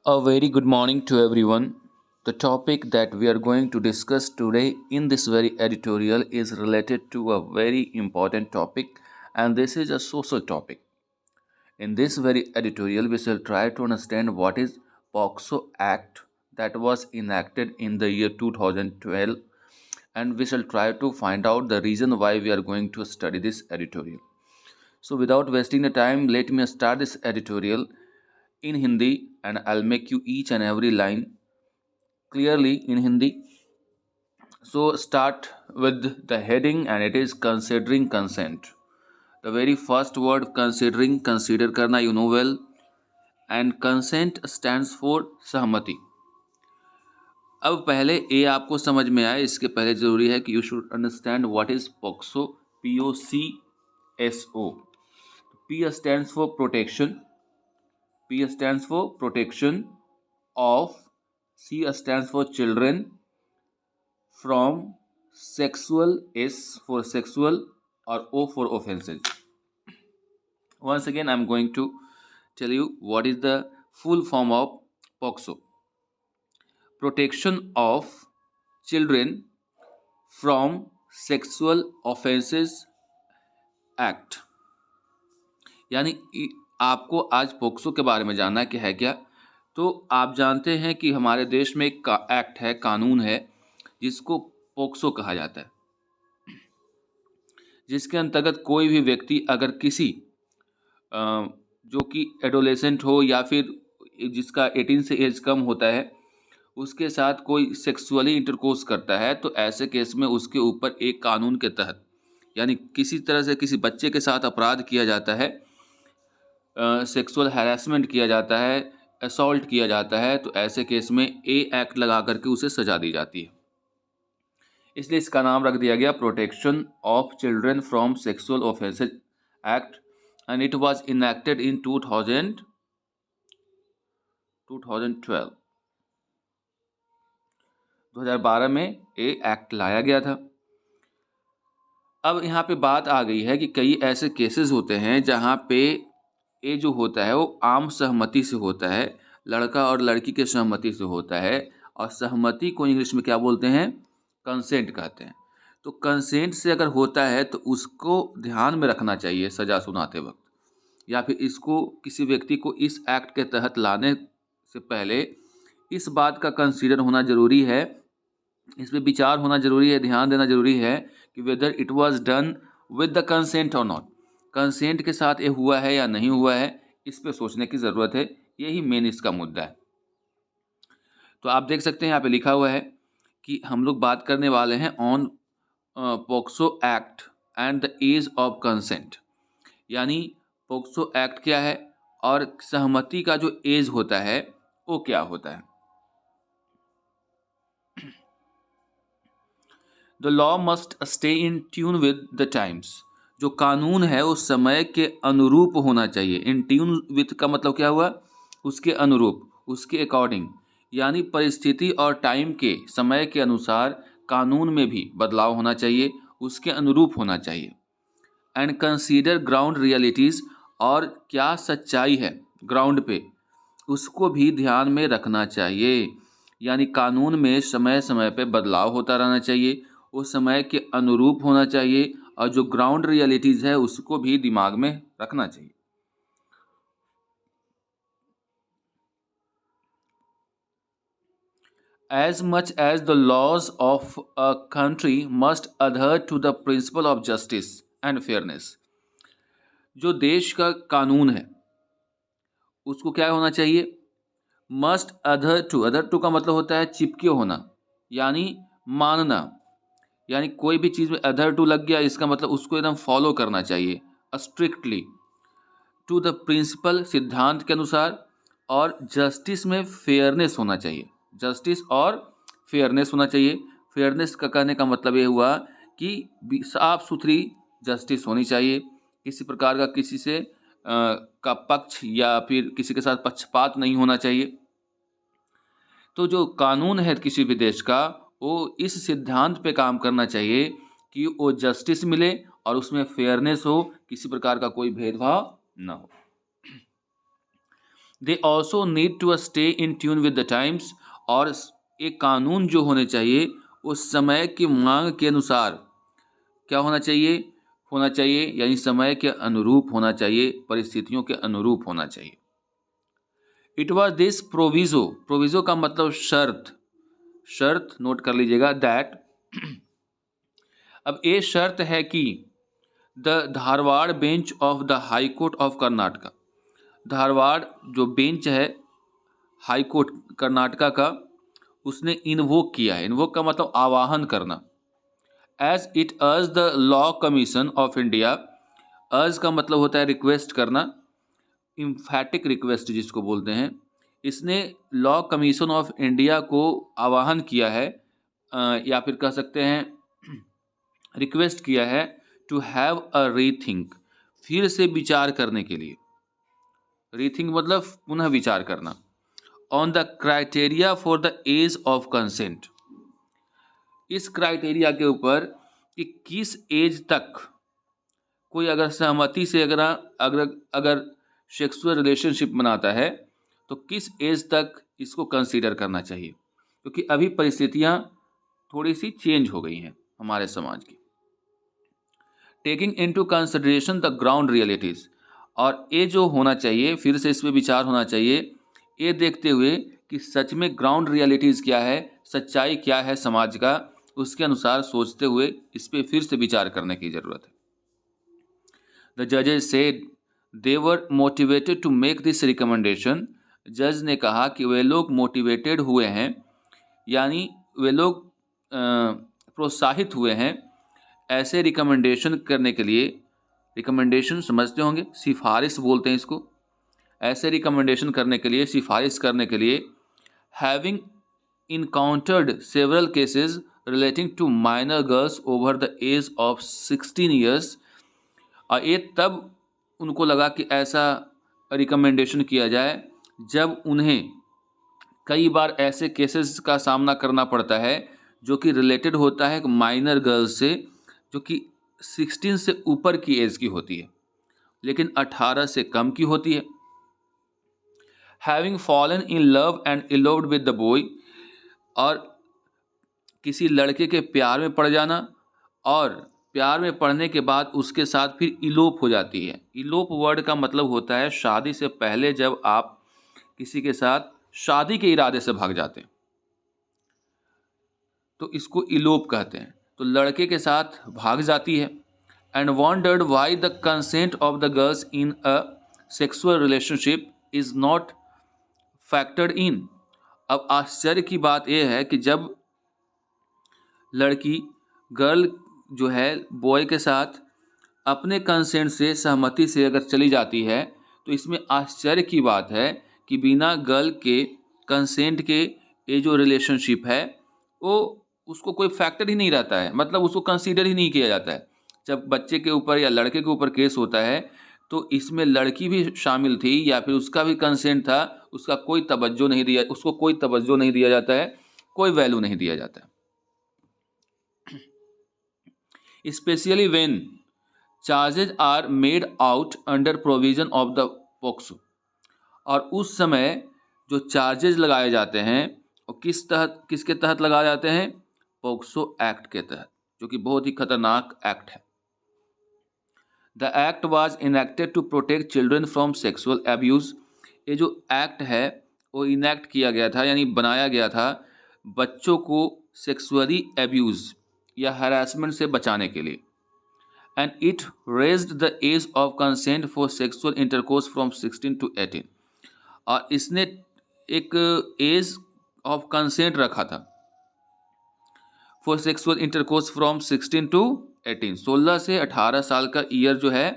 A very good morning to everyone. The topic that we are going to discuss today in this very editorial is related to a very important topic, and this is a social topic. In this very editorial, we shall try to understand what is POXO Act that was enacted in the year 2012, and we shall try to find out the reason why we are going to study this editorial. So, without wasting the time, let me start this editorial in Hindi, and I'll make you each and every line clearly in Hindi. So start with the heading, and it is considering consent. The very first word considering, consider करना you know well, and consent stands for सहमति. अब पहले ए आपको समझ में आए इसके पहले जरूरी है कि you should understand what is POCSO. POCSO. P stands for protection. P stands for protection of. C stands for children from sexual. S for sexual, or O for offenses. Once again, I'm going to tell you what is the full form of POXO. Protection of children from sexual offenses act. यानी आपको आज POCSO के बारे में जानना कि है क्या. तो आप जानते हैं कि हमारे देश में एक एक्ट है, कानून है, जिसको पोक्सो कहा जाता है, जिसके अंतर्गत कोई भी व्यक्ति अगर किसी जो कि एडोलेसेंट हो या फिर जिसका 18 से एज कम होता है उसके साथ कोई सेक्सुअली इंटरकोर्स करता है, तो ऐसे केस में उसके ऊपर एक कानून के तहत, यानी किसी तरह से किसी बच्चे के साथ अपराध किया जाता है, सेक्सुअल हैरेसमेंट किया जाता है, असॉल्ट किया जाता है, तो ऐसे केस में ए एक्ट लगा करके उसे सजा दी जाती है. इसलिए इसका नाम रख दिया गया protection of children from sexual offences act, and it was enacted in 2012. 2012 में ए एक्ट लाया गया था. अब यहाँ पे बात आ गई है कि कई ऐसे केसेस होते हैं जहाँ पे ये जो होता है वो आम सहमति से होता है, लड़का और लड़की के सहमति से होता है, और सहमति को इंग्लिश में क्या बोलते हैं, कंसेंट कहते हैं. तो कंसेंट से अगर होता है तो उसको ध्यान में रखना चाहिए सज़ा सुनाते वक्त, या फिर इसको किसी व्यक्ति को इस एक्ट के तहत लाने से पहले इस बात का कंसीडर होना ज़रूरी है, इस पर विचार होना ज़रूरी है, ध्यान देना ज़रूरी है कि whether it was done with the consent और नॉट. कंसेंट के साथ ये हुआ है या नहीं हुआ है, इस पे सोचने की ज़रूरत है. यही मेन इसका मुद्दा है. तो आप देख सकते हैं यहाँ पे लिखा हुआ है कि हम लोग बात करने वाले हैं on POCSO act and the age of consent. यानी पोक्सो एक्ट क्या है और सहमति का जो एज होता है वो क्या होता है. The law must stay in tune with the times. जो कानून है वो समय के अनुरूप होना चाहिए. इन ट्यून विथ का मतलब क्या हुआ, उसके अनुरूप, उसके अकॉर्डिंग, यानी परिस्थिति और टाइम के, समय के अनुसार कानून में भी बदलाव होना चाहिए, उसके अनुरूप होना चाहिए. एंड कंसीडर ग्राउंड रियलिटीज़, और क्या सच्चाई है ग्राउंड पे उसको भी ध्यान में रखना चाहिए. यानी कानून में समय समय पे बदलाव होता रहना चाहिए, वो समय के अनुरूप होना चाहिए, और जो ग्राउंड रियलिटीज़ है उसको भी दिमाग में रखना चाहिए. As much as the laws of a country must adhere to the principle of justice and fairness. जो देश का कानून है उसको क्या होना चाहिए, मस्ट अधर टू. अधर टू का मतलब होता है चिपके होना, यानी मानना. यानी कोई भी चीज़ में अधर टू लग गया इसका मतलब उसको एकदम फॉलो करना चाहिए स्ट्रिक्टली. टू द प्रिंसिपल, सिद्धांत के अनुसार, और जस्टिस में फेयरनेस होना चाहिए. जस्टिस और फेयरनेस होना चाहिए. फेयरनेस का कहने का मतलब ये हुआ कि साफ सुथरी जस्टिस होनी चाहिए, किसी प्रकार का किसी से का पक्ष या फिर किसी के साथ पक्षपात नहीं होना चाहिए. तो जो कानून है किसी भी देश का वो इस सिद्धांत पे काम करना चाहिए कि वो जस्टिस मिले और उसमें फेयरनेस हो, किसी प्रकार का कोई भेदभाव न हो. They also need to stay in tune with the times, और एक कानून जो होने चाहिए उस समय की मांग के अनुसार क्या होना चाहिए यानी समय के अनुरूप होना चाहिए, परिस्थितियों के अनुरूप होना चाहिए। It was this proviso, proviso का मतलब शर्त, शर्त नोट कर लीजिएगा, दैट अब ये शर्त है कि the Dharwad bench of the high court of Karnataka, Dharwad जो बेंच है हाई कोर्ट कर्नाटका का, उसने इन्वोक किया है, इन्वोक का मतलब आवाहन करना, as it urged the Law Commission of India, urged का मतलब होता है रिक्वेस्ट करना, इम्फैटिक रिक्वेस्ट जिसको बोलते हैं, इसने लॉ कमीशन ऑफ इंडिया को आवाहन किया है, या फिर कह सकते हैं रिक्वेस्ट किया है, टू हैव अ रीथिंक, फिर से विचार करने के लिए, रीथिंक मतलब पुनः विचार करना, on the criteria for the age of consent, इस क्राइटेरिया के ऊपर कि किस एज तक कोई अगर सहमति से अगर सेक्सुअल रिलेशनशिप बनाता है तो किस एज तक इसको कंसीडर करना चाहिए, क्योंकि अभी परिस्थितियां थोड़ी सी चेंज हो गई हैं हमारे समाज की। Taking into consideration the ground realities, और ये जो होना चाहिए, फिर से इस पर विचार होना चाहिए, ये देखते हुए कि सच में ग्राउंड रियलिटीज़ क्या है, सच्चाई क्या है समाज का, उसके अनुसार सोचते हुए इस पर फिर से विचार करने की ज़रूरत है। द जजेस said they were motivated to make this recommendation, जज ने कहा कि वे लोग मोटिवेटेड हुए हैं, यानी वे लोग प्रोत्साहित हुए हैं ऐसे रिकमेंडेशन करने के लिए, रिकमेंडेशन समझते होंगे, सिफारिश बोलते हैं इसको, ऐसे रिकमेंडेशन करने के लिए, सिफारिश करने के लिए, having encountered several cases relating to minor girls over the age of 16 years, और ये तब उनको लगा कि ऐसा रिकमेंडेशन किया जाए जब उन्हें कई बार ऐसे केसेस का सामना करना पड़ता है जो कि रिलेटेड होता है माइनर गर्ल्स से, जो कि 16 से ऊपर की एज की होती है लेकिन 18 से कम की होती है। Having fallen in love and eloped with the boy, और किसी लड़के के प्यार में पड़ जाना, और प्यार में पड़ने के बाद उसके साथ फिर इलोप हो जाती है। इलोप वर्ड का मतलब होता है शादी से पहले जब आप किसी के साथ शादी के इरादे से भाग जाते हैं तो इसको इलोप कहते हैं। तो लड़के के साथ भाग जाती है, and wandered why the consent of the girls in a sexual relationship is not factored इन। अब आश्चर्य की बात यह है कि जब लड़की गर्ल जो है बॉय के साथ अपने कंसेंट से, सहमति से अगर चली जाती है तो इसमें आश्चर्य की बात है कि बिना गर्ल के कंसेंट के ये जो रिलेशनशिप है वो उसको कोई फैक्टर ही नहीं रहता है, मतलब उसको कंसीडर ही नहीं किया जाता है। जब बच्चे के ऊपर या लड़के के ऊपर केस होता है तो इसमें लड़की भी शामिल थी या फिर उसका भी कंसेंट था, उसका कोई तवज्जो नहीं दिया, उसको कोई तवज्जो नहीं दिया जाता है, कोई वैल्यू नहीं दिया जाता है। Especially when charges are made out under provision of the POCSO, और उस समय जो चार्जेज लगाए जाते हैं वो किसके तहत लगाए जाते हैं, पोक्सो एक्ट के तहत, जो कि बहुत ही खतरनाक एक्ट है। The act was enacted to protect children from sexual abuse, ये जो एक्ट है वो इनेक्ट किया गया था यानी बनाया गया था बच्चों को सेक्सुअली एब्यूज़ या हरासमेंट से बचाने के लिए। And it raised the age of consent for sexual intercourse from 16 to 18, और इसने एक एज ऑफ कंसेंट रखा था for sexual intercourse from 16 to 18, 16 से 18 साल का ईयर जो है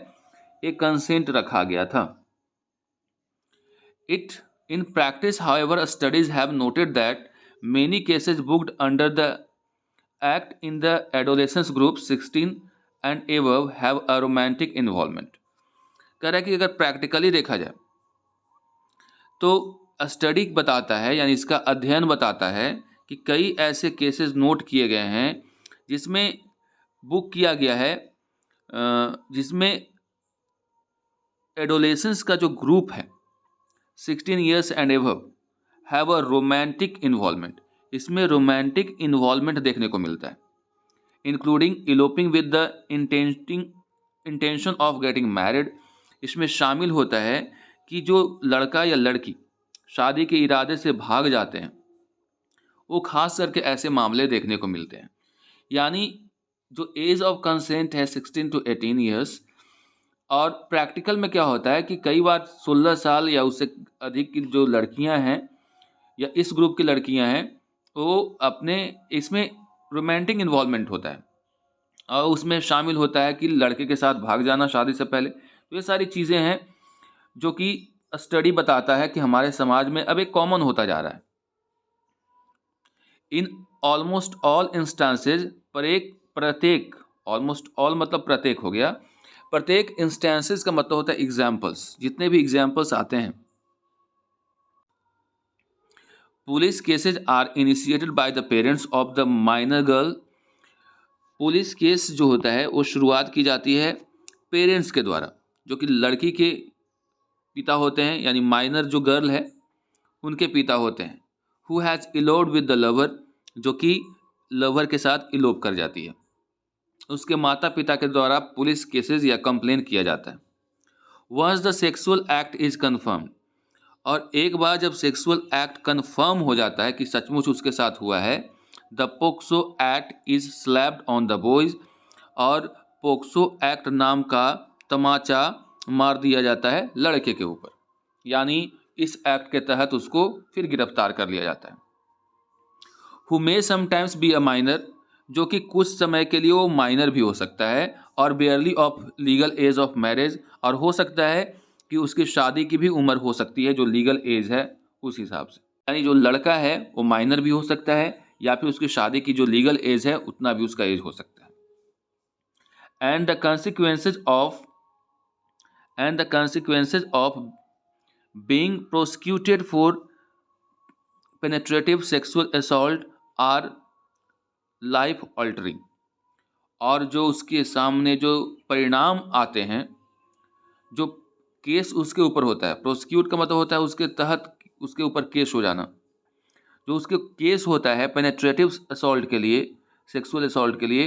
एक कंसेंट रखा गया था। It in practice however studies have noted that many cases booked under the act in the adolescence group 16 and above have a romantic involvement. कह रहा है कि अगर प्रैक्टिकली देखा जाए तो स्टडी बताता है यानी इसका अध्ययन बताता है कि कई ऐसे केसेस नोट किए गए हैं जिसमें बुक किया गया है, जिसमें एडोलेसेंस का जो ग्रुप है 16 years and above have a romantic involvement, इसमें रोमांटिक इन्वॉल्वमेंट देखने को मिलता है, including eloping with the intention of getting married, इसमें शामिल होता है कि जो लड़का या लड़की शादी के इरादे से भाग जाते हैं, वो खास करके ऐसे मामले देखने को मिलते हैं। यानी जो एज ऑफ कंसेंट है 16 to 18 ईयर्स, और प्रैक्टिकल में क्या होता है कि कई बार 16 साल या उससे अधिक की जो लड़कियां हैं या इस ग्रुप की लड़कियां हैं, वो अपने इसमें रोमांटिक इन्वॉल्वमेंट होता है और उसमें शामिल होता है कि लड़के के साथ भाग जाना शादी से पहले। तो ये सारी चीज़ें हैं जो कि स्टडी बताता है कि हमारे समाज में अब एक कॉमन होता जा रहा है। इन ऑलमोस्ट ऑल इंस्टांसेज, प्रत्येक, ऑलमोस्ट ऑल मतलब प्रत्येक हो गया, प्रत्येक इंस्टेंसेस का मतलब होता है एग्जाम्पल्स, जितने भी एग्जाम्पल्स आते हैं। Police cases are initiated by the parents of the minor girl, police case जो होता है वो शुरुआत की जाती है पेरेंट्स के द्वारा, जो कि लड़की के पिता होते हैं, यानी माइनर जो गर्ल है उनके पिता होते हैं। Who has eloped with the lover, जो कि लवर के साथ इलोप कर जाती है, उसके माता पिता के द्वारा पुलिस केसेस या कंप्लेन किया जाता है। Once the sexual act is confirm, और एक बार जब सेक्सुअल एक्ट कन्फर्म हो जाता है कि सचमुच उसके साथ हुआ है, the POCSO act is slapped on the boys, और पोक्सो एक्ट नाम का तमाचा मार दिया जाता है लड़के के ऊपर, यानी इस एक्ट के तहत उसको फिर गिरफ्तार कर लिया जाता है। Who may sometimes be a minor, जो कि कुछ समय के लिए वो माइनर भी हो सकता है, और barely of legal age of marriage, और हो सकता है कि उसकी शादी की भी उम्र हो सकती है जो लीगल एज है उस हिसाब से, यानी जो लड़का है वो माइनर भी हो सकता है या फिर उसकी शादी की जो लीगल एज है उतना भी उसका एज हो सकता है। And the consequences of being prosecuted for penetrative sexual assault are life altering, और जो उसके सामने जो परिणाम आते हैं, जो केस उसके ऊपर होता है, प्रोसिक्यूट का मतलब होता है उसके तहत उसके ऊपर केस हो जाना, जो उसके केस होता है पेनेट्रेटिव असॉल्ट के लिए, सेक्सुअल असॉल्ट के लिए,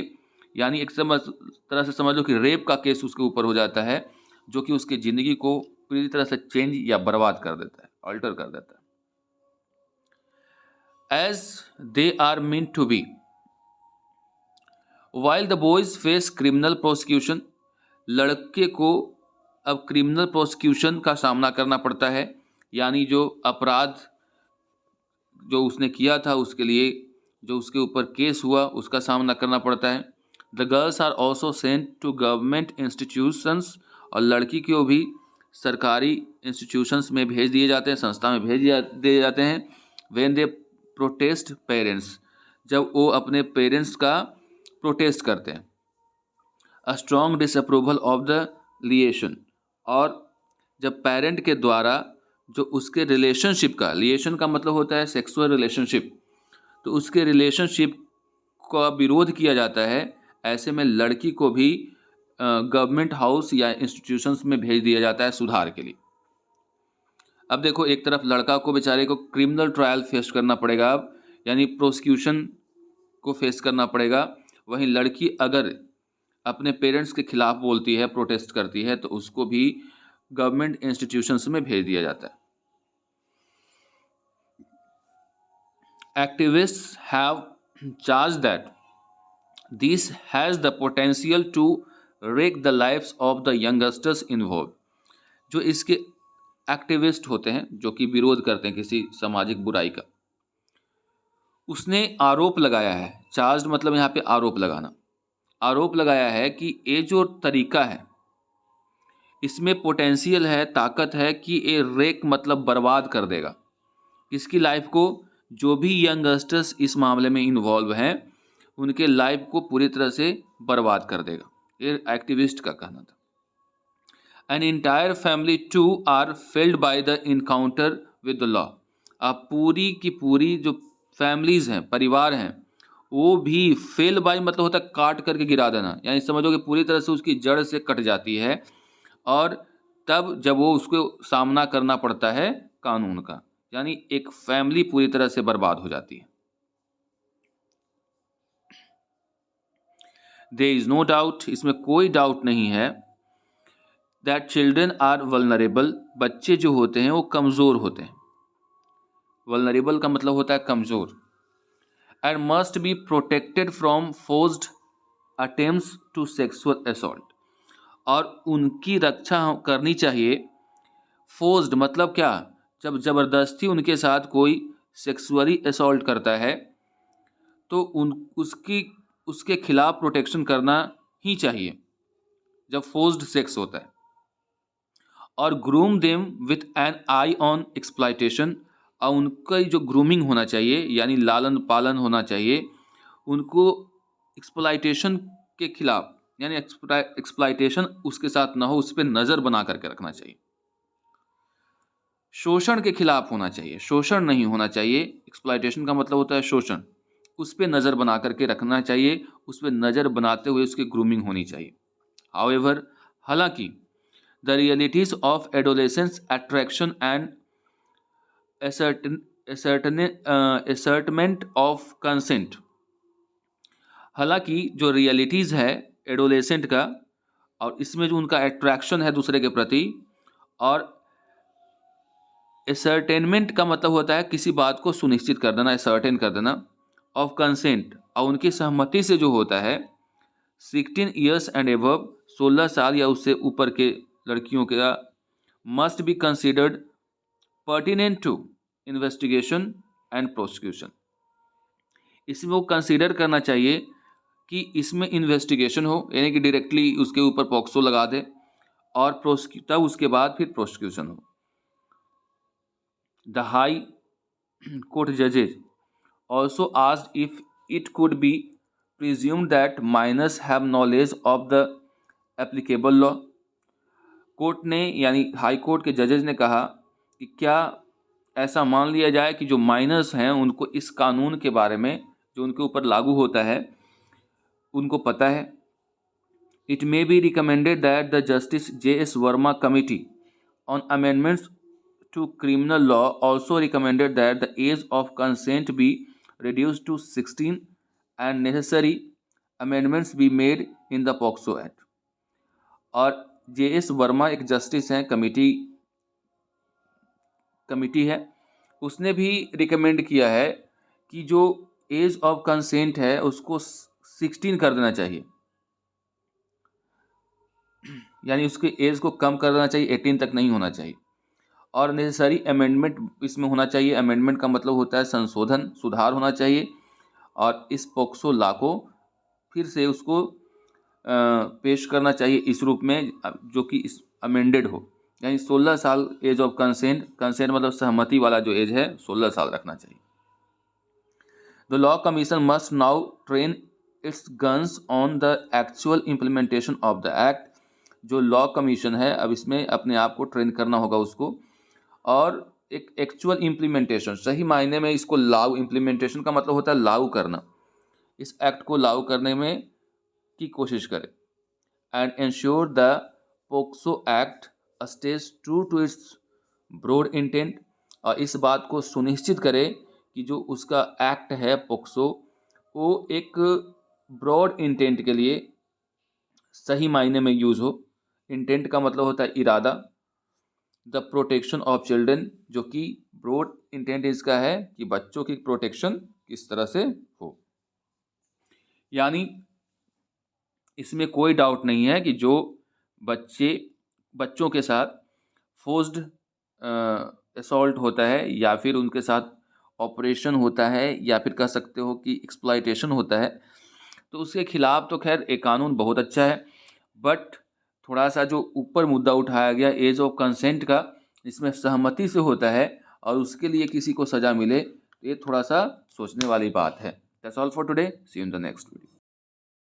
यानी एक तरह से समझ लो कि रेप का केस उसके ऊपर हो जाता है, जो कि उसकी ज़िंदगी को पूरी तरह से चेंज या बर्बाद कर देता है, ऑल्टर कर देता है। As they are meant to be, while the boys face criminal prosecution, लड़के को अब क्रिमिनल प्रोसिक्यूशन का सामना करना पड़ता है, यानी जो अपराध जो उसने किया था उसके लिए जो उसके ऊपर केस हुआ उसका सामना करना पड़ता है। The girls are also sent to government institutions, और लड़की को भी सरकारी इंस्टीट्यूशंस में भेज दिए जाते हैं, संस्था में भेज दिए जाते हैं। व्हेन दे प्रोटेस्ट पेरेंट्स, जब वो अपने पेरेंट्स का प्रोटेस्ट करते हैं। A strong disapproval of the liaison, और जब पेरेंट के द्वारा जो उसके रिलेशनशिप का, लिएशन का मतलब होता है सेक्सुअल रिलेशनशिप, तो उसके रिलेशनशिप का विरोध किया जाता है, ऐसे में लड़की को भी गवर्नमेंट हाउस या इंस्टीट्यूशंस में भेज दिया जाता है सुधार के लिए। अब देखो, एक तरफ लड़का को बेचारे को क्रिमिनल ट्रायल फेस करना पड़ेगा अब, यानी प्रोसिक्यूशन को फेस करना पड़ेगा, वहीं लड़की अगर अपने पेरेंट्स के खिलाफ बोलती है, प्रोटेस्ट करती है, तो उसको भी गवर्नमेंट इंस्टीट्यूशंस में भेज दिया जाता है। Activists have charged that this has the potential to wreck the lives of the youngsters involved. जो इसके एक्टिविस्ट होते हैं, जो कि विरोध करते हैं किसी सामाजिक बुराई का, उसने आरोप लगाया है, चार्ज मतलब यहाँ पे आरोप लगाना, आरोप लगाया है कि ये जो तरीका है इसमें पोटेंशियल है, ताकत है कि ये रेक मतलब बर्बाद कर देगा किसकी लाइफ को, जो भी यंगस्टर्स इस मामले में इन्वॉल्व हैं उनके लाइफ को पूरी तरह से बर्बाद कर देगा, ये एक्टिविस्ट का कहना था। An entire family too are failed by the encounter with the law, अब पूरी की पूरी जो फैमिलीज हैं, परिवार हैं, वो भी फेल बाय मतलब होता है काट करके गिरा देना, यानी समझो कि पूरी तरह से उसकी जड़ से कट जाती है, और तब जब वो उसको सामना करना पड़ता है कानून का, यानी एक फैमिली पूरी तरह से बर्बाद हो जाती है। देयर इज नो डाउट, इसमें कोई डाउट नहीं है, दैट चिल्ड्रन आर वल्नरेबल, बच्चे जो होते हैं वो कमज़ोर होते हैं। वल्नरेबल का मतलब होता है कमज़ोर। And must be protected from forced attempts to sexual assault, और उनकी रक्षा करनी चाहिए। फोर्स्ड मतलब क्या, जब ज़बरदस्ती उनके साथ कोई सेक्सुअली असॉल्ट करता है तो उसके खिलाफ प्रोटेक्शन करना ही चाहिए जब फोर्स्ड सेक्स होता है। और groom them with an I on exploitation, और उनका जो ग्रूमिंग होना चाहिए यानी लालन पालन होना चाहिए, उनको एक्सप्लॉयटेशन के खिलाफ, यानी एक्सप्लॉयटेशन उसके साथ ना हो, उस पर नज़र बना करके रखना चाहिए। शोषण के खिलाफ होना चाहिए, शोषण नहीं होना चाहिए। एक्सप्लॉयटेशन का मतलब होता है शोषण, उस पर नज़र बना करके रखना चाहिए, उस पर नज़र बनाते हुए उसकी ग्रूमिंग होनी चाहिए। हाउएवर, हालांकि the realities of adolescence attraction and assertment of consent, हालांकि जो रियलिटीज़ है एडोलेसेंट का, और इसमें जो उनका अट्रैक्शन है दूसरे के प्रति, और असर्टेनमेंट का मतलब होता है किसी बात को सुनिश्चित कर देना, असर्टेन कर देना, ऑफ कंसेंट, और उनकी सहमति से जो होता है, 16 ईयर्स एंड एबव, 16 साल या उससे ऊपर के लड़कियों का, must be considered pertinent to investigation and prosecution, इसमें वो कंसीडर करना चाहिए कि इसमें इन्वेस्टिगेशन हो, यानी कि डायरेक्टली उसके ऊपर पॉक्सो लगा दे, और तब उसके बाद फिर प्रोसिक्यूशन हो। द हाई कोर्ट जजेज also asked if it could be presumed that minors have knowledge of the applicable law. Court ने यानी हाई कोर्ट के जजेज ने कहा कि क्या ऐसा मान लिया जाए कि जो माइनर्स हैं उनको इस कानून के बारे में जो उनके ऊपर लागू होता है उनको पता है। It may be recommended that the justice J.S. Verma committee on amendments to criminal law also recommended that the age of consent be reduced to 16 and necessary amendments be made in the POCSO Act. और J.S. Verma एक justice हैं, committee है, उसने भी recommend किया है कि जो एज ऑफ कंसेंट है उसको 16 कर देना चाहिए, यानी उसके एज को कम कर देना चाहिए, 18 तक नहीं होना चाहिए। और नेसेसरी अमेंडमेंट इसमें होना चाहिए, अमेंडमेंट का मतलब होता है संशोधन, सुधार होना चाहिए, और इस पॉक्सो लॉ को फिर से उसको पेश करना चाहिए इस रूप में जो कि इस अमेंडेड हो, यानी 16 साल एज ऑफ कंसेंट मतलब सहमति वाला जो एज है 16 साल रखना चाहिए। The Law commission must now train it's guns on the actual implementation of the act, जो लॉ कमीशन है अब इसमें अपने आप को ट्रेन करना होगा उसको, और एक एक्चुअल इम्प्लीमेंटेशन, सही मायने में इसको लागू, इम्प्लीमेंटेशन का मतलब होता है लागू करना, इस एक्ट को लागू करने में की कोशिश करे। And ensure the POCSO act stays true to its broad intent, और इस बात को सुनिश्चित करे कि जो उसका एक्ट है पोक्सो वो एक ब्रॉड इंटेंट के लिए सही मायने में यूज़ हो। इंटेंट का मतलब होता है इरादा। द प्रोटेक्शन ऑफ चिल्ड्रन, जो कि ब्रॉड इंटेंट इसका है कि बच्चों की प्रोटेक्शन किस तरह से हो, यानी इसमें कोई डाउट नहीं है कि जो बच्चों के साथ फोर्स्ड असॉल्ट होता है या फिर उनके साथ ऑपरेशन होता है या फिर कह सकते हो कि एक्सप्लॉयटेशन होता है, तो उसके खिलाफ तो खैर एक कानून बहुत अच्छा है, बट थोड़ा सा जो ऊपर मुद्दा उठाया गया एज ऑफ कंसेंट का, इसमें सहमति से होता है और उसके लिए किसी को सज़ा मिले, तो ये थोड़ा सा सोचने वाली बात है। That's all for today, see you in the next video.